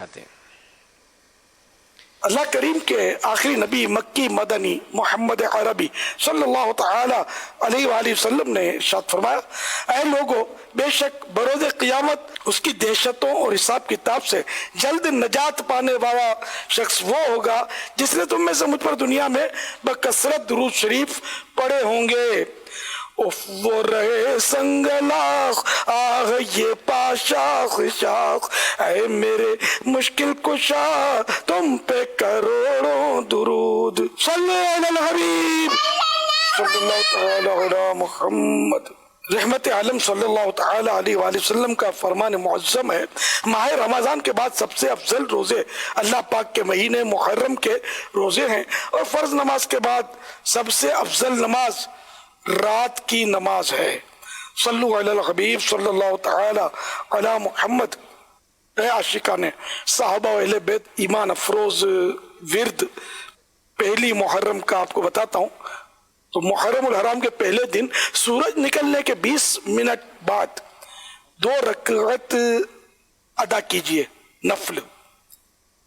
آتے ہیں۔ اللہ کریم کے آخری نبی مکی مدنی محمد عربی صلی اللہ تعالی علیہ وآلہ وسلم نے ارشاد فرمایا، اے لوگو، بے شک بروز قیامت اس کی دہشتوں اور حساب کتاب سے جلد نجات پانے والا شخص وہ ہوگا جس نے تم میں سے مجھ پر دنیا میں بکثرت درود شریف پڑھے ہوں گے۔ وہ رہے سنگلاخ آہ یہ پاشاخ شاخ، اے میرے مشکل کشا تم پہ کروڑوں درود، صلی علی الحبیب صلی اللہ تعالی علی محمد۔ رحمت عالم صلی اللہ تعالی علیہ وآلہ وسلم کا فرمان معظم ہے، ماہ رمضان کے بعد سب سے افضل روزے اللہ پاک کے مہینے محرم کے روزے ہیں، اور فرض نماز کے بعد سب سے افضل نماز رات کی نماز ہے۔ صلو علی الحبیب صلی اللہ تعالی علی محمد۔ اے عاشقان صحابہ و اہل بیت ایمان افروز ورد پہلی محرم کا آپ کو بتاتا ہوں۔ تو محرم الحرام کے پہلے دن سورج نکلنے کے 20 منٹ بعد 2 رکعت ادا کیجئے نفل،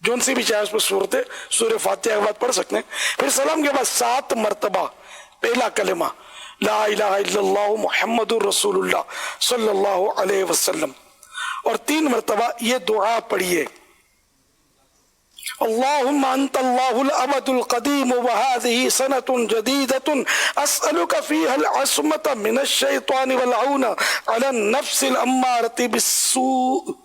جون سی بھی چاہے اس پر صورتیں سورہ فاتحہ کے بعد پڑھ سکتے ہیں۔ پھر سلام کے بعد 7 مرتبہ پہلا کلمہ لا الہ الا اللہ محمد الرسول اللہ صلی اللہ علیہ وسلم، اور 3 مرتبہ یہ دعا پڑھیے، اللہم انت اللہ الابد القدیم وهذه سنة جدیدة اسألك فيها العصمة من الشیطان والعون على النفس الامارة بالسوء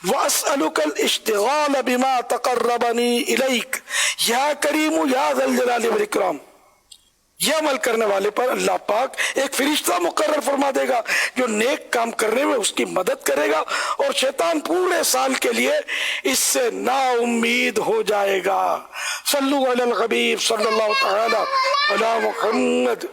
واسألك الاشتغال بما تقربنی الیک یا کریم یا ذا الجلال والاکرام۔ یہ عمل کرنے والے پر اللہ پاک ایک فرشتہ مقرر فرما دے گا جو نیک کام کرنے میں اس کی مدد کرے گا، اور شیطان پورے سال کے لیے اس سے نا امید ہو جائے گا۔ صلو علی الحبیب صلی اللہ تعالی علی محمد۔